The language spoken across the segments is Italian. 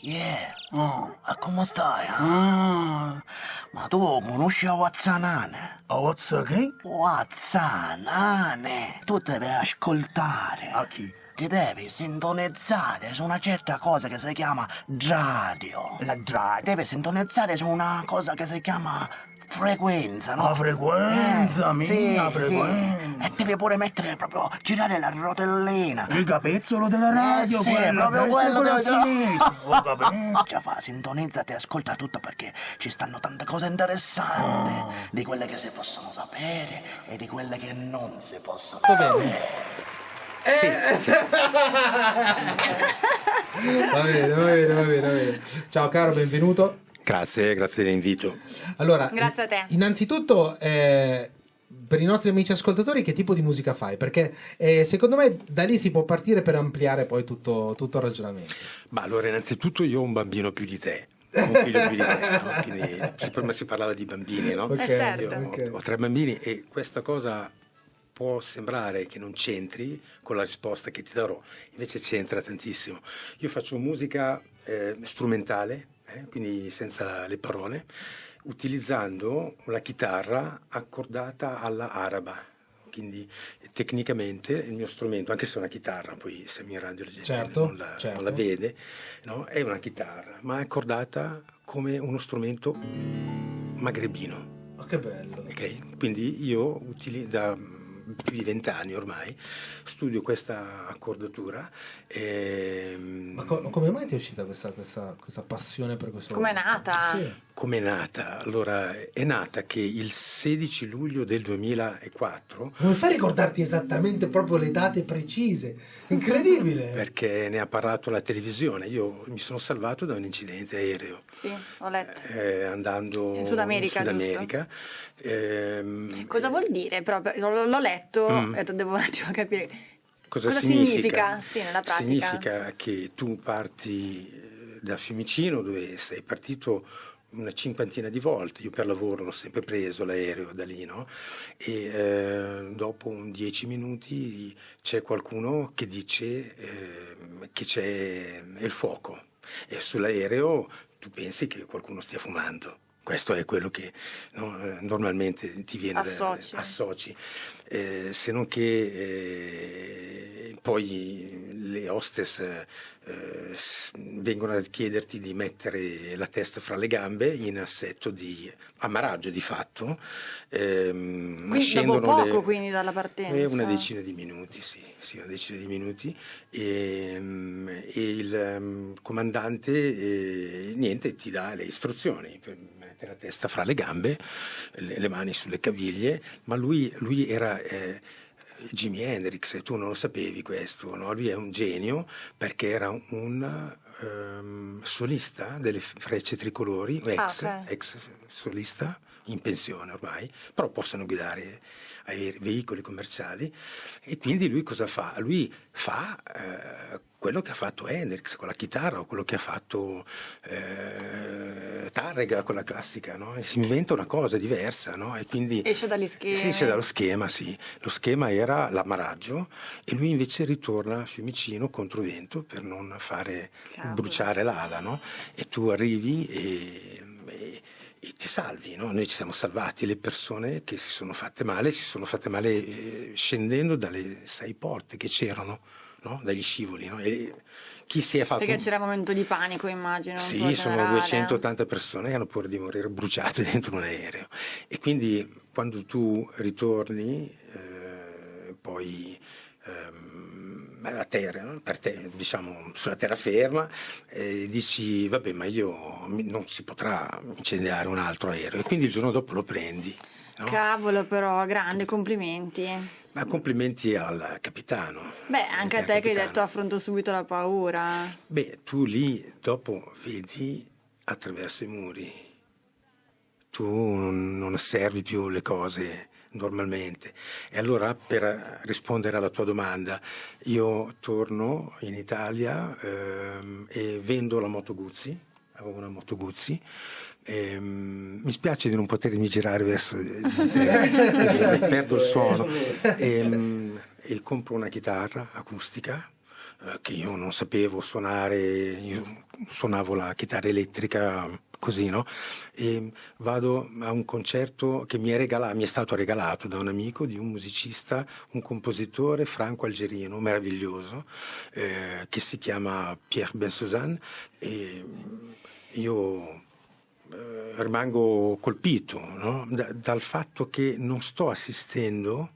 Yeah, Oh. come stai? Ah, Ma tu conosci Wazzanane? Ozza che? Wazzanane! Tu devi ascoltare. A chi? Ti devi sintonizzare su una certa cosa che si chiama radio. La Draghi. Devi sintonizzare su una cosa che si chiama frequenza, no? La frequenza, mia sì, frequenza. Sì. E devi pure mettere proprio, girare la rotellina. Il capezzolo della radio, sì, quello a proprio destra e quello quello a dove- sinistra. Ho capito. Già fa, sintonizzati e ascolta tutto perché ci stanno tante cose interessanti. Di quelle che si possono sapere e di quelle che non si possono sapere. Va bene. Ciao caro, benvenuto. Grazie dell'invito. Allora, Grazie a te. Innanzitutto, per i nostri amici ascoltatori, che tipo di musica fai? Perché secondo me da lì si può partire per ampliare poi tutto il ragionamento. Ma allora, innanzitutto io ho un bambino più di te. Un figlio più di te, no? Quindi, prima si parlava di bambini, no? Ok, certo. Io ok. ho 3 bambini e questa cosa può sembrare che non c'entri con la risposta che ti darò, invece c'entra tantissimo. Io faccio musica strumentale, quindi senza le parole, utilizzando la chitarra accordata alla araba. Quindi tecnicamente il mio strumento, anche se è una chitarra, poi se mi radio la gente Certo, non la certo. vede, no? È una chitarra, ma è accordata come uno strumento magrebino. Oh, che bello. Ok? Quindi io da più di 20 anni ormai studio questa accordatura. Ma come mai ti è uscita questa passione per questo? Com'è nata? Sì. Come è nata? Allora, è nata che il 16 luglio del 2004, Come fai a ricordarti esattamente proprio le date precise? Incredibile. perché ne ha parlato la televisione, io mi sono salvato da un incidente aereo. Sì, ho letto. Andando In Sud America, Cosa vuol dire? Proprio, l'ho letto, ho detto, devo un attimo capire. Cosa significa? Sì, nella pratica. Significa che tu parti da Fiumicino, dove sei partito una cinquantina di volte, io per lavoro l'ho sempre preso l'aereo da lì, no? E dopo 10 minuti c'è qualcuno che dice che c'è il fuoco e sull'aereo tu pensi che qualcuno stia fumando. Questo è quello che normalmente ti viene associ. Se non che poi le hostess vengono a chiederti di mettere la testa fra le gambe in assetto di ammaraggio di fatto. Quindi dopo poco, quindi dalla partenza? Una decina di minuti, sì, una decina di minuti. E il comandante niente, ti dà le istruzioni per mettere la testa fra le gambe, le mani sulle caviglie, ma lui era Jimi Hendrix, e tu non lo sapevi questo, no? Lui è un genio perché era un solista delle Frecce Tricolori, ex solista in pensione ormai, però possono guidare veicoli commerciali, e quindi lui cosa fa? Lui fa quello che ha fatto Hendrix con la chitarra, o quello che ha fatto Tarrega con la classica, no? E si inventa una cosa diversa, no? E quindi Esce dagli schemi. Sì, esce dallo schema, sì. Lo schema era l'ammaraggio e lui invece ritorna a Fiumicino contro vento per non fare bruciare l'ala, no? E tu arrivi e ti salvi, no? Noi ci siamo salvati. Le persone che si sono fatte male scendendo dalle 6 porte che c'erano, no? Dagli scivoli, no? E chi si è fatto... Perché c'era un momento di panico, immagino. Sì, un po' sono generale. 280 persone che hanno paura di morire bruciate dentro un aereo. E quindi quando tu ritorni poi a terra, no? Per te, diciamo sulla terraferma, dici vabbè, ma non si potrà incendiare un altro aereo, e quindi il giorno dopo lo prendi, no? Cavolo, però, grande, complimenti. Ma complimenti al capitano. Beh, anche a te che hai detto affronto subito la paura. Beh, tu lì dopo vedi attraverso i muri, tu non osservi più le cose normalmente. E allora, per rispondere alla tua domanda, io torno in Italia e vendo la Moto Guzzi. Avevo una Moto Guzzi. Mi spiace di non potermi girare verso di te, perdo il suono, e compro una chitarra acustica che io non sapevo suonare, io suonavo la chitarra elettrica così, no? E vado a un concerto che mi è stato regalato da un amico di un musicista, un compositore franco-algerino meraviglioso, che si chiama Pierre Bensoussan, e io rimango colpito, no? Dal fatto che non sto assistendo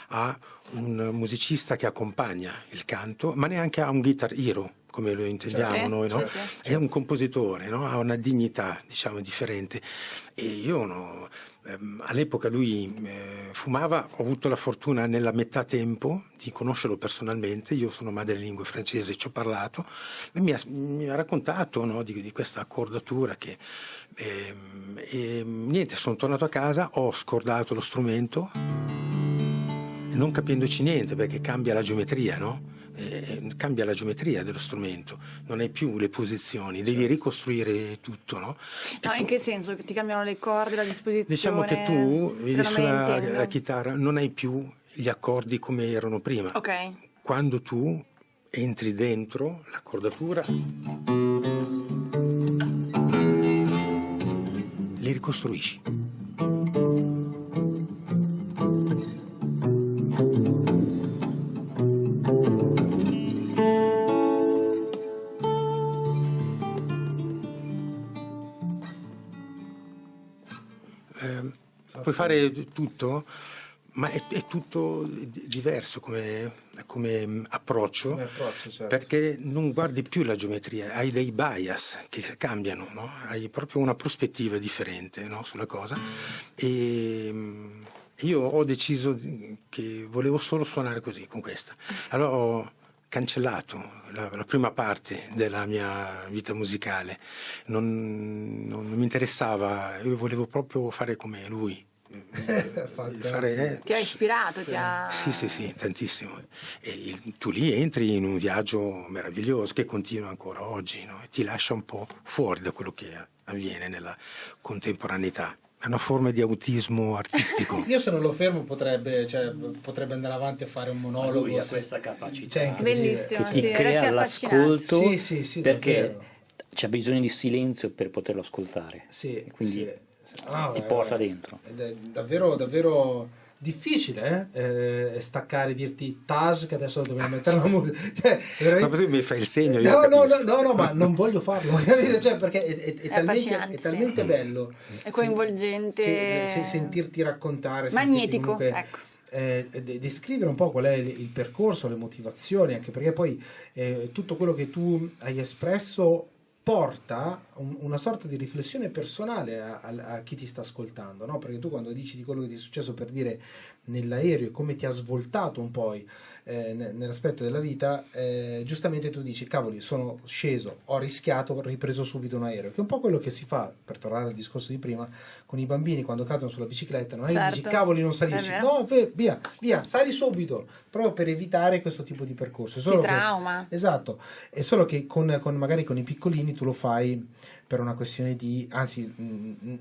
a un musicista che accompagna il canto, ma neanche a un guitar hero, come lo intendiamo noi, no? Sì. È un compositore, no? Ha una dignità, diciamo, differente. E io all'epoca lui fumava, ho avuto la fortuna nella metà tempo di conoscerlo personalmente, io sono madrelingua francese, ci ho parlato, e mi ha raccontato, no, di questa accordatura che... e niente, sono tornato a casa, ho scordato lo strumento, non capendoci niente, perché cambia la geometria, no? Cambia la geometria dello strumento, non hai più le posizioni, devi ricostruire tutto, no? No, in che senso? Che ti cambiano le corde, la disposizione? Diciamo che tu vedi sulla intendo. la chitarra non hai più gli accordi come erano prima. Ok. Quando tu entri dentro l'accordatura, li ricostruisci. Puoi fare tutto, ma è tutto diverso come approccio, certo. perché non guardi più la geometria, hai dei bias che cambiano, no? Hai proprio una prospettiva differente, no, sulla cosa. E io ho deciso che volevo solo suonare così, con questa. Allora ho cancellato la prima parte della mia vita musicale, non mi interessava, io volevo proprio fare come lui. Ti ha ispirato, ti ha... Sì, tantissimo. E tu lì entri in un viaggio meraviglioso che continua ancora oggi, no? E ti lascia un po' fuori da quello che avviene nella contemporaneità. È una forma di autismo artistico. Io se non lo fermo potrebbe andare avanti a fare un monologo. Lui ha questa capacità Cioè, incredibile. Bellissimo, che ti sì, crea resti l'ascolto, Sì, perché davvero. c'è bisogno di silenzio per poterlo ascoltare. Sì, Quindi sì. Ah, ti porta dentro. Ed è davvero difficile staccare e dirti Taj che adesso dobbiamo mettere la musica. Cioè, Ma tu mi fai il segno, io no, capisco. ma non voglio farlo, capito? Cioè, perché è affascinante, talmente sì. bello. È coinvolgente. Sentirti raccontare. Magnetico, sentirti comunque, descrivere un po' qual è il percorso, le motivazioni, anche perché poi tutto quello che tu hai espresso porta una sorta di riflessione personale a chi ti sta ascoltando, no? Perché tu quando dici di quello che ti è successo, per dire, nell'aereo e come ti ha svoltato un po' nell'aspetto della vita, giustamente tu dici cavoli, sono sceso, ho rischiato, ho ripreso subito un aereo, che è un po' quello che si fa, per tornare al discorso di prima, con i bambini quando cadono sulla bicicletta, non è che dici cavoli non salisci, no, via, sali subito, proprio per evitare questo tipo di percorso. Solo trauma. Esatto, è solo che magari con i piccolini tu lo fai per una questione di, anzi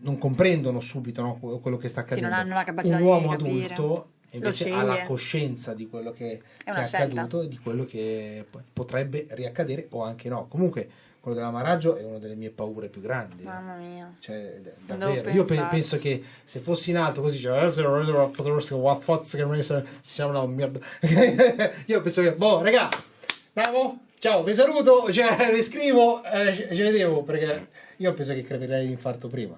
non comprendono subito, no, quello che sta accadendo. Non hanno la capacità un uomo di capire. adulto invece Lo ha la sceglie. coscienza di quello che è una scelta. accaduto e di quello che potrebbe riaccadere o anche no. Comunque quello dell'amaraggio è una delle mie paure più grandi. Mamma mia. Cioè, Non davvero. devo Io pensarci. penso che se fossi in alto così si chiama una merda. Io penso che raga, bravo, ciao, vi saluto, cioè, vi scrivo, ci vedevo, perché io penso che creperei di infarto prima.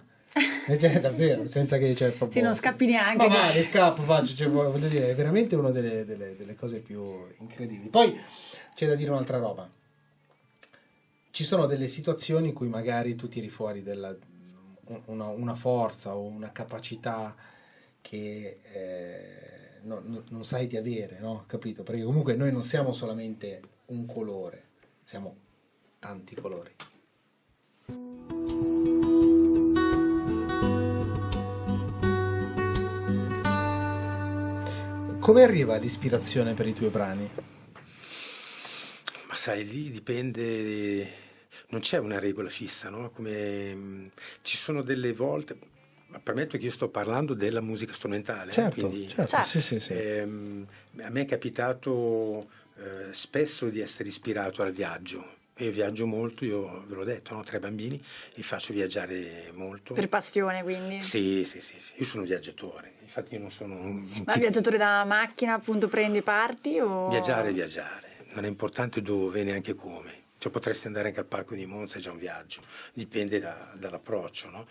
Cioè, davvero, senza che proprio... Sì, non scappi neanche. Ma ne scappo, cioè, voglio dire, è veramente una delle cose più incredibili. Poi c'è da dire un'altra roba. Ci sono delle situazioni in cui magari tu tiri fuori una forza o una capacità che non sai di avere, no? Capito? Perché comunque noi non siamo solamente un colore, siamo tanti colori. Come arriva l'ispirazione per i tuoi brani? Ma sai, lì dipende, non c'è una regola fissa, no? Come ci sono delle volte, ma permetto che io sto parlando della musica strumentale, Certo, quindi certo. Sì. a me è capitato spesso di essere ispirato al viaggio. Io viaggio molto, io ve l'ho detto, ho 3 bambini, li faccio viaggiare molto. Per passione, quindi? Sì, io sono un viaggiatore, infatti io non sono Ma viaggiatore da macchina, appunto, prendi parti o... Viaggiare, non è importante dove, neanche come. Cioè, potresti andare anche al parco di Monza, è già un viaggio, dipende dall'approccio, no?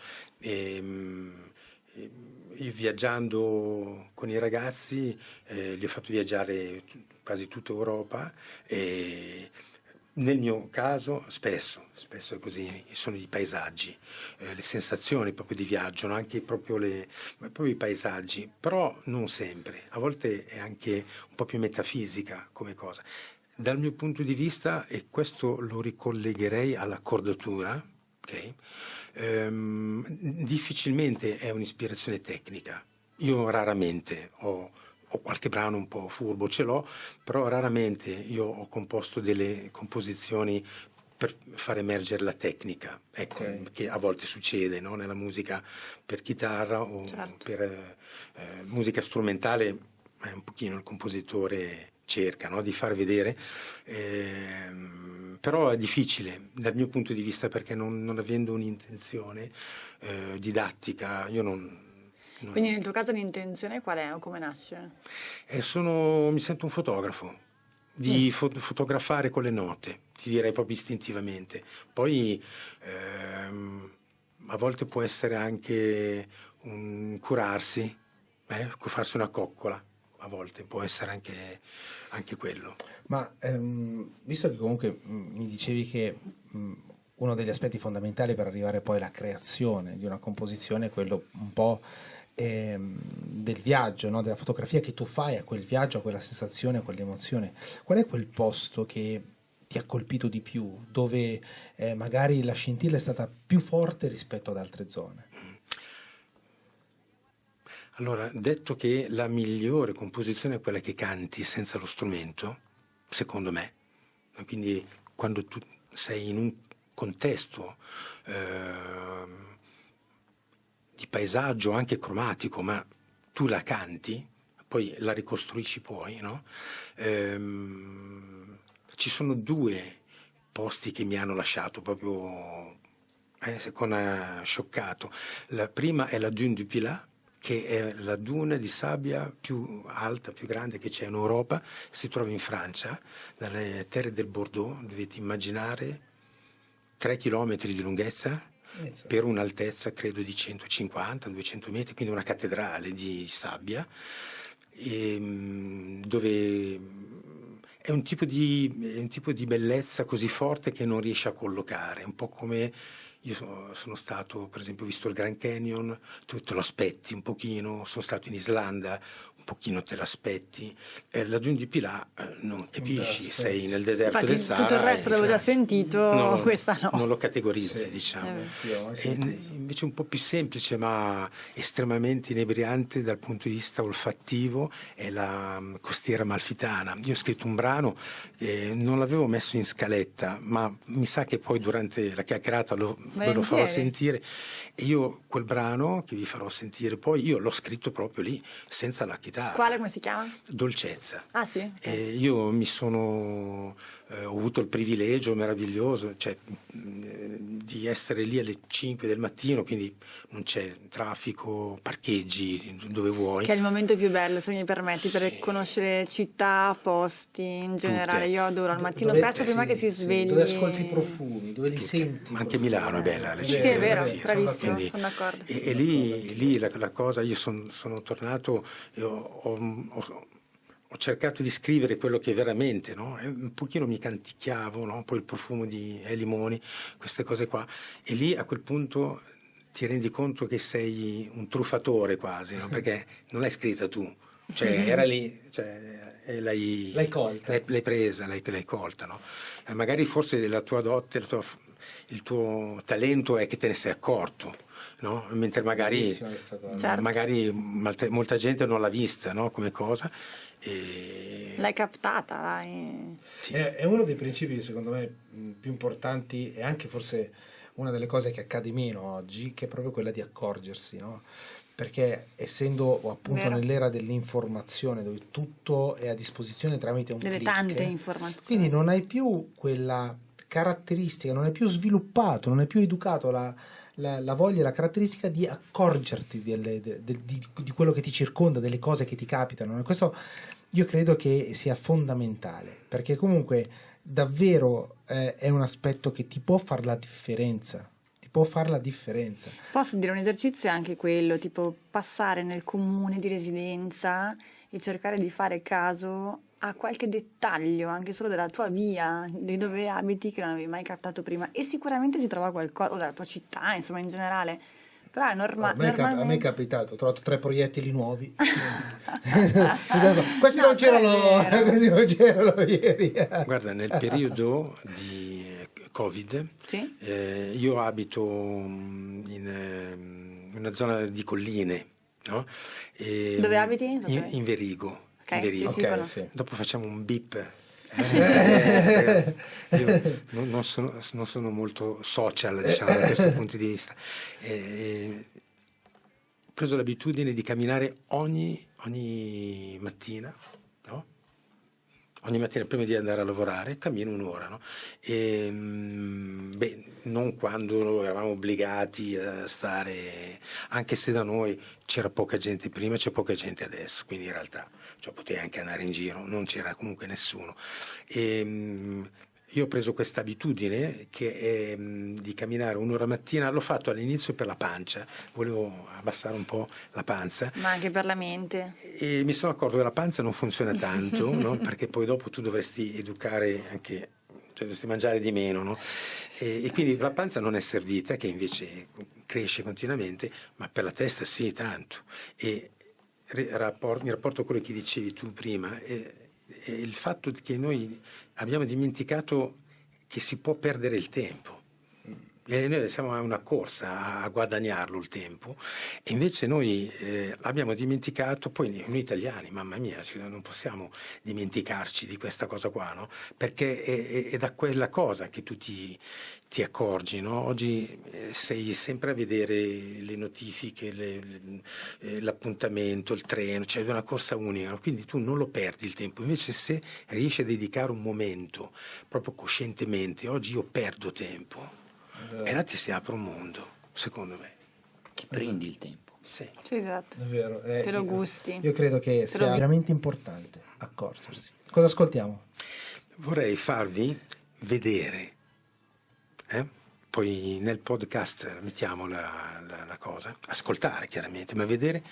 Io viaggiando con i ragazzi li ho fatto viaggiare quasi tutta Europa e nel mio caso spesso è così, sono i paesaggi, le sensazioni proprio di viaggio, no? Anche proprio i paesaggi, però non sempre, a volte è anche un po' più metafisica come cosa. Dal mio punto di vista, e questo lo ricollegherei all'accordatura, ok? Difficilmente è un'ispirazione tecnica. Io raramente ho qualche brano un po' furbo, ce l'ho, però raramente io ho composto delle composizioni per far emergere la tecnica, ecco, che a volte succede, no? Nella musica per chitarra o per musica strumentale, è un pochino il compositore cerca, no? Di far vedere, però è difficile dal mio punto di vista perché non avendo un'intenzione didattica, io non. Quindi nel tuo caso l'intenzione qual è o come nasce? Mi sento un fotografo, di fotografare con le note, ti direi proprio istintivamente. Poi a volte può essere anche un curarsi, farsi una coccola, a volte può essere anche quello. Ma visto che comunque mi dicevi che uno degli aspetti fondamentali per arrivare poi alla creazione di una composizione è quello un po' del viaggio, no? Della fotografia che tu fai a quel viaggio, a quella sensazione, a quell'emozione. Qual è quel posto che ti ha colpito di più, dove magari la scintilla è stata più forte rispetto ad altre zone? Allora, detto che la migliore composizione è quella che canti senza lo strumento, secondo me, quindi quando tu sei in un contesto di paesaggio anche cromatico, ma tu la canti, poi la ricostruisci poi, no? Ci sono 2 posti che mi hanno lasciato proprio scioccato. La prima è la Dune du Pilat, che è la duna di sabbia più alta, più grande che c'è in Europa, si trova in Francia, dalle terre del Bordeaux, dovete immaginare 3 chilometri di lunghezza, per un'altezza credo di 150-200 metri, quindi una cattedrale di sabbia, dove è un tipo di bellezza così forte che non riesce a collocare, un po' come io sono stato, per esempio, ho visto il Grand Canyon, tu te lo aspetti un pochino, sono stato in Islanda, un pochino te l'aspetti, la Dune du Pilat non capisci, sei nel deserto del Sahara. Tutto il resto l'avevo già sentito, questa no. Non lo categorizzi, diciamo. E invece un po' più semplice, ma estremamente inebriante dal punto di vista olfattivo, è la Costiera Amalfitana. Io ho scritto un brano, non l'avevo messo in scaletta, ma mi sa che poi durante la chiacchierata ve lo farò sentire. E io quel brano che vi farò sentire poi, io l'ho scritto proprio lì, senza la chitarra. Quale, come si chiama? Dolcezza. Ah sì? Io ho avuto il privilegio meraviglioso, cioè, di essere lì alle 5 del mattino, quindi non c'è traffico, parcheggi dove vuoi. Che è il momento più bello, se mi permetti, per conoscere città, posti in generale. Tutte. Io adoro al mattino presto, prima che si svegli. Dove ascolti i profumi, dove li senti. Ma anche Milano è bella. Sì, è vero, bravissimo, Quindi, sono d'accordo. E lì la cosa, io sono tornato, ho cercato di scrivere quello che veramente, no? Un pochino mi canticchiavo, no? Poi il profumo di limoni, queste cose qua, e lì a quel punto ti rendi conto che sei un truffatore quasi, no? Perché non l'hai scritta tu, cioè era lì, cioè, l'hai colta, l'hai presa, l'hai colta, no? Magari forse la tua dote, il tuo talento è che te ne sei accorto, no? Mentre magari molta gente non l'ha vista, no? Come cosa. L'hai captata, dai. Sì. È uno dei principi secondo me più importanti e anche forse una delle cose che accade meno oggi, che è proprio quella di accorgersi, no? perché essendo appunto Vero. nell'era dell'informazione dove tutto è a disposizione tramite un Delle click, tante informazioni. quindi non hai più quella caratteristica, non hai più sviluppato, non hai più educato la voglia e la caratteristica di accorgerti di quello che ti circonda, delle cose che ti capitano. E questo io credo che sia fondamentale, perché comunque davvero è un aspetto che ti può fare la differenza. Posso dire un esercizio è anche quello, tipo passare nel comune di residenza e cercare di fare caso a qualche dettaglio, anche solo della tua via, di dove abiti, che non avevi mai captato prima, e sicuramente si trova qualcosa, o della tua città, insomma, in generale. Però è A me normalmente... è capitato, ho trovato 3 proiettili nuovi. Questi non c'erano ieri. Guarda, nel periodo di Covid, Sì? io abito in una zona di colline, no? Dove abiti? In Verigo. Ok, In Verigo. sì, conosco. sì. Dopo facciamo un bip. Io non sono molto social, diciamo, da questo punto di vista. Ho preso l'abitudine di camminare ogni mattina, no? Ogni mattina prima di andare a lavorare cammino un'ora, no? Non quando eravamo obbligati a stare, anche se da noi c'era poca gente prima, c'è poca gente adesso, quindi in realtà potevi anche andare in giro, non c'era comunque nessuno. Io ho preso questa abitudine che è di camminare un'ora mattina, l'ho fatto all'inizio per la pancia, volevo abbassare un po' la panza. Ma anche per la mente. E mi sono accorto che la panza non funziona tanto, no? Perché poi dopo tu dovresti educare anche, dovresti mangiare di meno, no? E quindi la panza non è servita, che invece cresce continuamente, ma per la testa sì, tanto. E in rapporto a quello che dicevi tu prima, è il fatto che noi abbiamo dimenticato che si può perdere il tempo. E noi siamo a una corsa a guadagnarlo il tempo, e invece noi abbiamo dimenticato, poi noi italiani, mamma mia, non possiamo dimenticarci di questa cosa qua, no? Perché è da quella cosa che tu ti accorgi, no? Oggi sei sempre a vedere le notifiche, l'appuntamento, il treno, c'è una corsa unica, no? Quindi tu non lo perdi il tempo. Invece se riesci a dedicare un momento proprio coscientemente, oggi io perdo tempo. E là ti si apre un mondo, secondo me. Ti prendi il tempo. Sì. Sì, esatto. È vero. Te lo gusti. Io credo che sia veramente importante accorgersi. Cosa ascoltiamo? Vorrei farvi vedere, poi nel podcast mettiamo la cosa, ascoltare chiaramente, ma vedere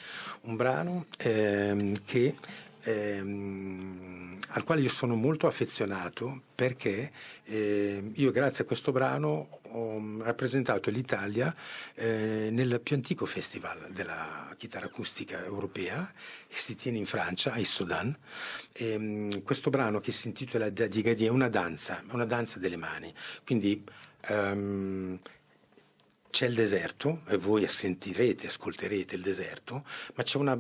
un brano al quale io sono molto affezionato, perché io grazie a questo brano ho rappresentato l'Italia nel più antico festival della chitarra acustica europea, che si tiene in Francia, a Issoudun. Questo brano, che si intitola Digadi, è una danza delle mani, quindi c'è il deserto e voi ascolterete il deserto, ma c'è una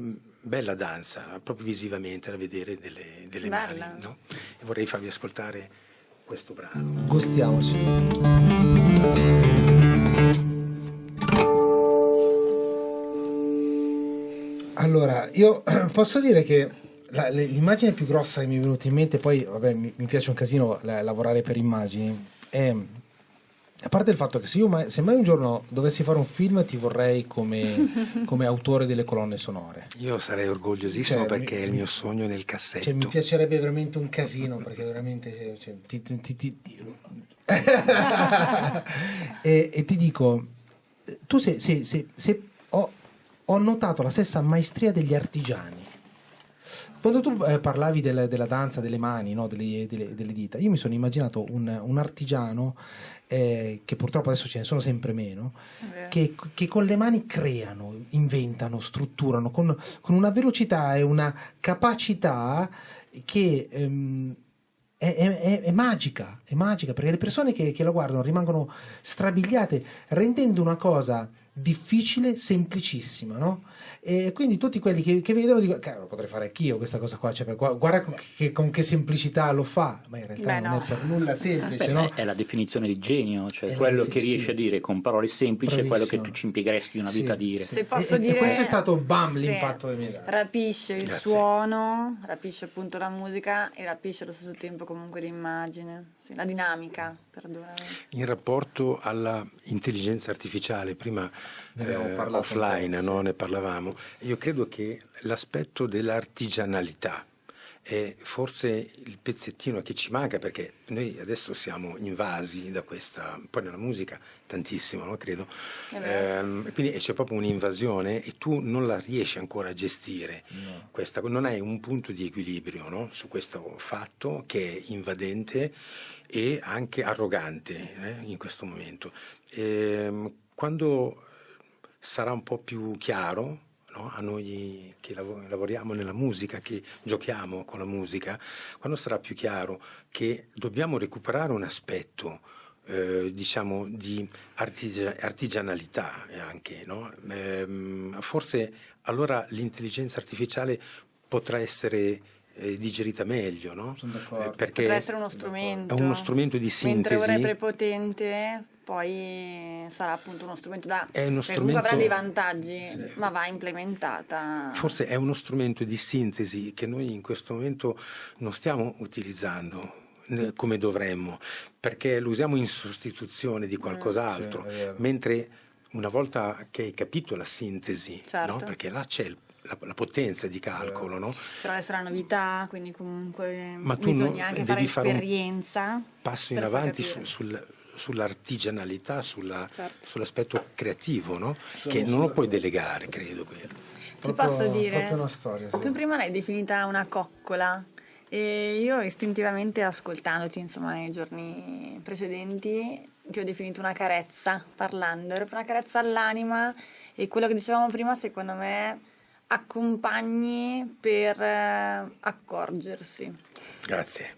bella danza proprio visivamente da vedere delle mani, no? E vorrei farvi ascoltare questo brano. Gustiamoci. Allora, io posso dire che l'immagine più grossa che mi è venuta in mente, poi vabbè, mi piace un casino lavorare per immagini, è, a parte il fatto che se mai un giorno dovessi fare un film, ti vorrei come autore delle colonne sonore. Io sarei orgogliosissimo, perché è il mio sogno nel cassetto. Mi piacerebbe veramente un casino, perché veramente e ti dico, tu ho notato la stessa maestria degli artigiani. Quando tu parlavi della danza delle mani, no? delle dita, io mi sono immaginato un artigiano, che purtroppo adesso ce ne sono sempre meno, che con le mani creano, inventano, strutturano con una velocità e una capacità che è magica, perché le persone che la guardano rimangono strabiliate, rendendo una cosa difficile, semplicissima, no? E quindi tutti quelli che vedono dicono, cavolo, potrei fare anch'io questa cosa qua, cioè, guarda con che semplicità lo fa, ma in realtà Beh, non no. è per nulla semplice, no? È la definizione di genio, cioè È quello la che riesce sì. a dire con parole semplici è quello che Bravissimo. tu ci impiegheresti una vita a Sì. dire. Se posso E dire, questo è stato bam sì, l'impatto che mi hai dato. rapisce il Grazie. suono, rapisce appunto la musica e rapisce allo stesso tempo comunque l'immagine, sì, la dinamica, perdonami. In rapporto alla intelligenza artificiale, prima Ne abbiamo parlato offline, un po', no? sì. Ne parlavamo, io credo che l'aspetto dell'artigianalità è forse il pezzettino che ci manca, perché noi adesso siamo invasi da questa, poi nella musica tantissimo, no? Credo, È vero. quindi c'è proprio un'invasione e tu non la riesci ancora a gestire, questa, non hai un punto di equilibrio, no? Su questo fatto che è invadente e anche arrogante in questo momento. Quando sarà un po' più chiaro, no? A noi che lavoriamo nella musica, che giochiamo con la musica, quando sarà più chiaro che dobbiamo recuperare un aspetto diciamo di artigianalità anche, no? Forse allora l'intelligenza artificiale potrà essere digerita meglio, no? Sono d'accordo. Perché Potrà essere uno strumento. è uno strumento di Mentre ora è sintesi. prepotente, poi sarà appunto uno strumento È uno che comunque avrà strumento- dei vantaggi, ma va implementata. Forse è uno strumento di sintesi che noi in questo momento non stiamo utilizzando come dovremmo, perché lo usiamo in sostituzione di qualcos'altro, Sì, è vero. mentre una volta che hai capito la sintesi, Certo. no? Perché là c'è la potenza di calcolo, no? Però adesso è una novità, quindi comunque Ma tu bisogna anche fare devi fare un esperienza. passo in per poi avanti capire. sull'artigianalità, Certo. sull'aspetto creativo, no? Che non lo puoi delegare, credo. Quello. Ti posso dire, proprio una storia, sì. tu prima l'hai definita una coccola e io istintivamente ascoltandoti insomma nei giorni precedenti ti ho definito una carezza parlando, era una carezza all'anima e quello che dicevamo prima secondo me accompagni per accorgersi. Grazie.